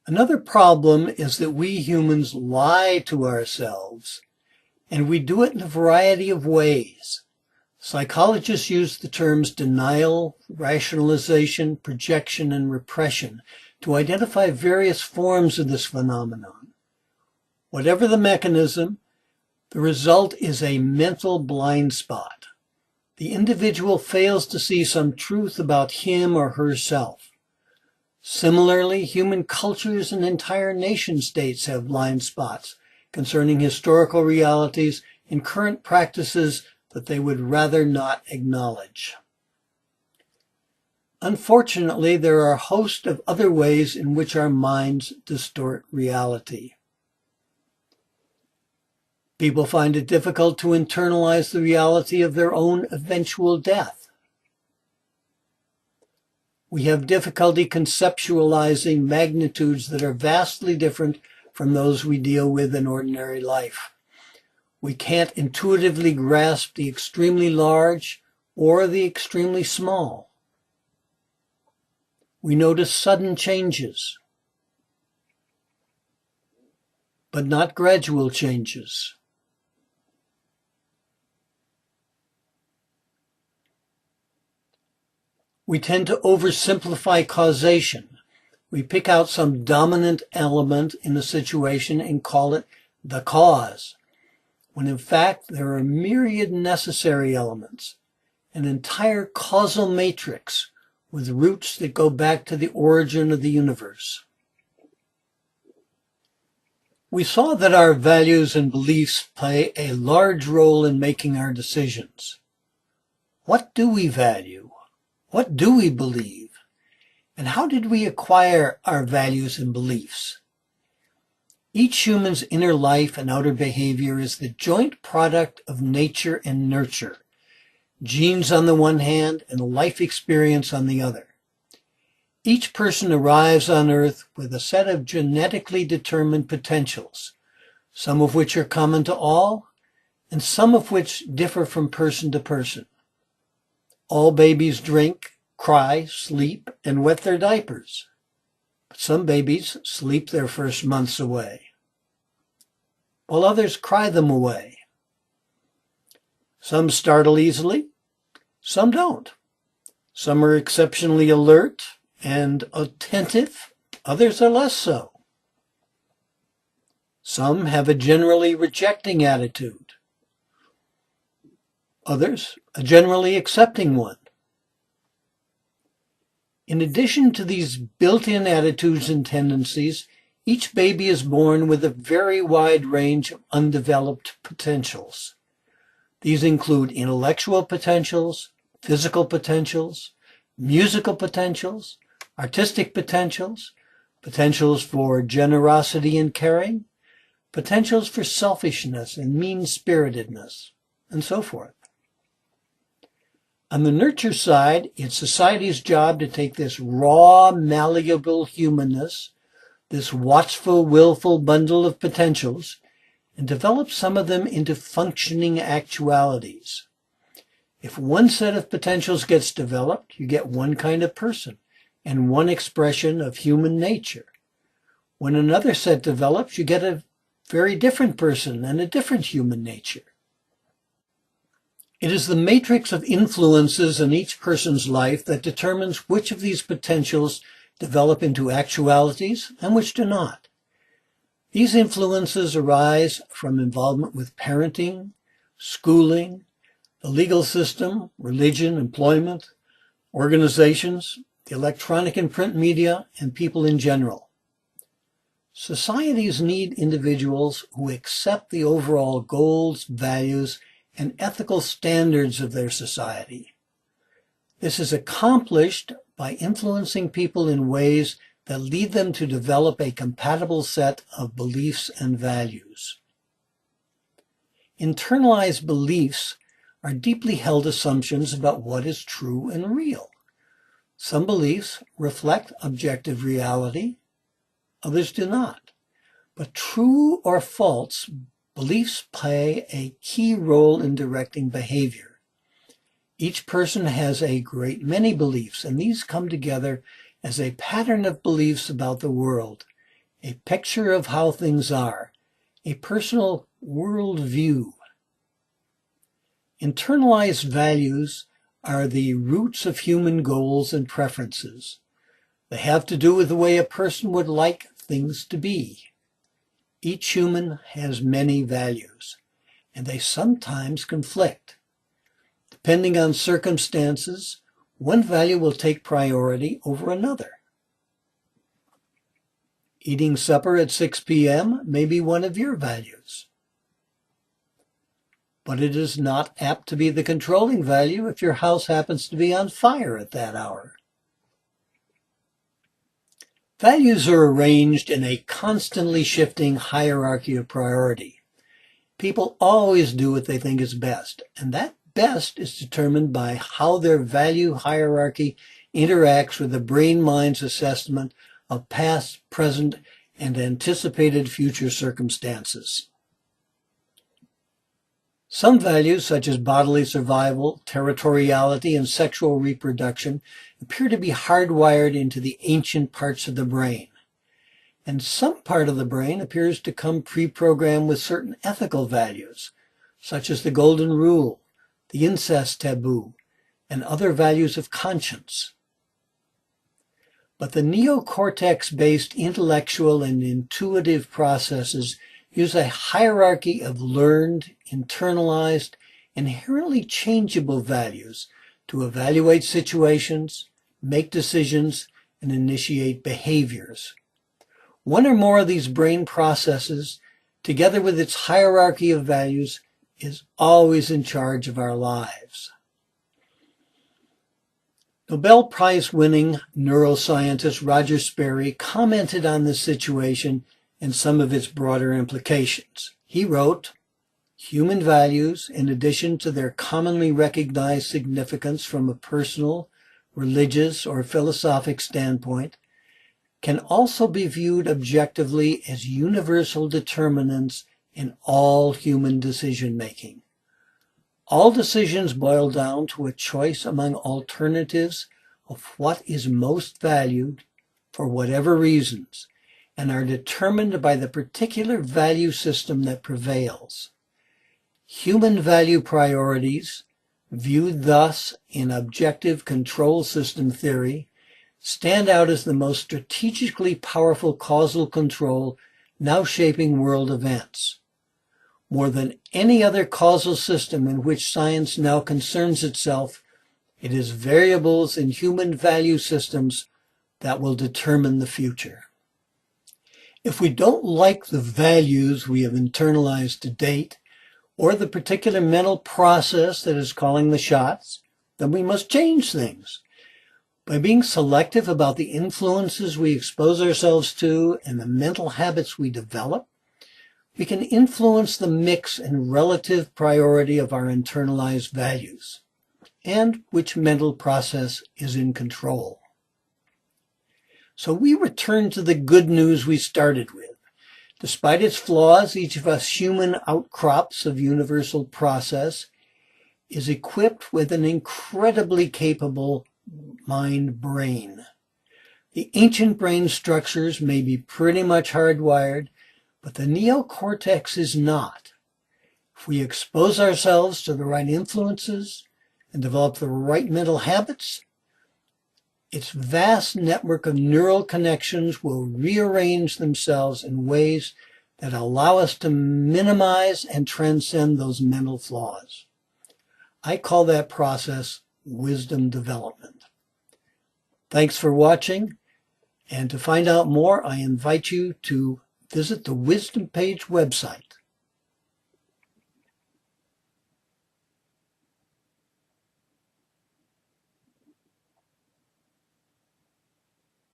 Another problem is that we humans lie to ourselves, and we do it in a variety of ways. Psychologists use the terms denial, rationalization, projection, and repression to identify various forms of this phenomenon. Whatever the mechanism, the result is a mental blind spot. The individual fails to see some truth about him or herself. Similarly, human cultures and entire nation states have blind spots concerning historical realities and current practices that they would rather not acknowledge. Unfortunately, there are a host of other ways in which our minds distort reality. People find it difficult to internalize the reality of their own eventual death. We have difficulty conceptualizing magnitudes that are vastly different from those we deal with in ordinary life. We can't intuitively grasp the extremely large or the extremely small. We notice sudden changes, but not gradual changes. We tend to oversimplify causation. We pick out some dominant element in a situation and call it the cause, when in fact there are myriad necessary elements, an entire causal matrix with roots that go back to the origin of the universe. We saw that our values and beliefs play a large role in making our decisions. What do we value? What do we believe? And how did we acquire our values and beliefs? Each human's inner life and outer behavior is the joint product of nature and nurture, genes on the one hand and life experience on the other. Each person arrives on Earth with a set of genetically determined potentials, some of which are common to all, and some of which differ from person to person. All babies drink, cry, sleep, and wet their diapers. But some babies sleep their first months away, while others cry them away. Some startle easily, some don't. Some are exceptionally alert and attentive, others are less so. Some have a generally rejecting attitude, others a generally accepting one. In addition to these built-in attitudes and tendencies, each baby is born with a very wide range of undeveloped potentials. These include intellectual potentials, physical potentials, musical potentials, artistic potentials, potentials for generosity and caring, potentials for selfishness and mean-spiritedness, and so forth. On the nurture side, it's society's job to take this raw, malleable humanness, this watchful, willful bundle of potentials, and develop some of them into functioning actualities. If one set of potentials gets developed, you get one kind of person and one expression of human nature. When another set develops, you get a very different person and a different human nature. It is the matrix of influences in each person's life that determines which of these potentials develop into actualities and which do not. These influences arise from involvement with parenting, schooling, the legal system, religion, employment, organizations, the electronic and print media, and people in general. Societies need individuals who accept the overall goals, values, and ethical standards of their society. This is accomplished by influencing people in ways that lead them to develop a compatible set of beliefs and values. Internalized beliefs are deeply held assumptions about what is true and real. Some beliefs reflect objective reality, others do not. But true or false, beliefs play a key role in directing behavior. Each person has a great many beliefs, and these come together as a pattern of beliefs about the world, a picture of how things are, a personal worldview. Internalized values are the roots of human goals and preferences. They have to do with the way a person would like things to be. Each human has many values, and they sometimes conflict. Depending on circumstances, one value will take priority over another. Eating supper at 6 p.m. may be one of your values, but it is not apt to be the controlling value if your house happens to be on fire at that hour. Values are arranged in a constantly shifting hierarchy of priority. People always do what they think is best, and that best is determined by how their value hierarchy interacts with the brain-mind's assessment of past, present, and anticipated future circumstances. Some values, such as bodily survival, territoriality, and sexual reproduction, appear to be hardwired into the ancient parts of the brain. And some part of the brain appears to come pre-programmed with certain ethical values, such as the golden rule, the incest taboo, and other values of conscience. But the neocortex-based intellectual and intuitive processes use a hierarchy of learned, internalized, inherently changeable values to evaluate situations, make decisions, and initiate behaviors. One or more of these brain processes, together with its hierarchy of values, is always in charge of our lives. Nobel Prize-winning neuroscientist Roger Sperry commented on this situation and some of its broader implications. He wrote, "Human values, in addition to their commonly recognized significance from a personal, religious, or philosophic standpoint, can also be viewed objectively as universal determinants in all human decision-making. All decisions boil down to a choice among alternatives of what is most valued for whatever reasons, and are determined by the particular value system that prevails. Human value priorities, viewed thus in objective control system theory, stand out as the most strategically powerful causal control now shaping world events. More than any other causal system in which science now concerns itself, it is variables in human value systems that will determine the future." If we don't like the values we have internalized to date, or the particular mental process that is calling the shots, then we must change things. By being selective about the influences we expose ourselves to and the mental habits we develop, we can influence the mix and relative priority of our internalized values, and which mental process is in control. So we return to the good news we started with. Despite its flaws, each of us human outcrops of universal process is equipped with an incredibly capable mind-brain. The ancient brain structures may be pretty much hardwired, but the neocortex is not. If we expose ourselves to the right influences and develop the right mental habits, its vast network of neural connections will rearrange themselves in ways that allow us to minimize and transcend those mental flaws. I call that process wisdom development. Thanks for watching, and to find out more, I invite you to visit the Wisdom Page website.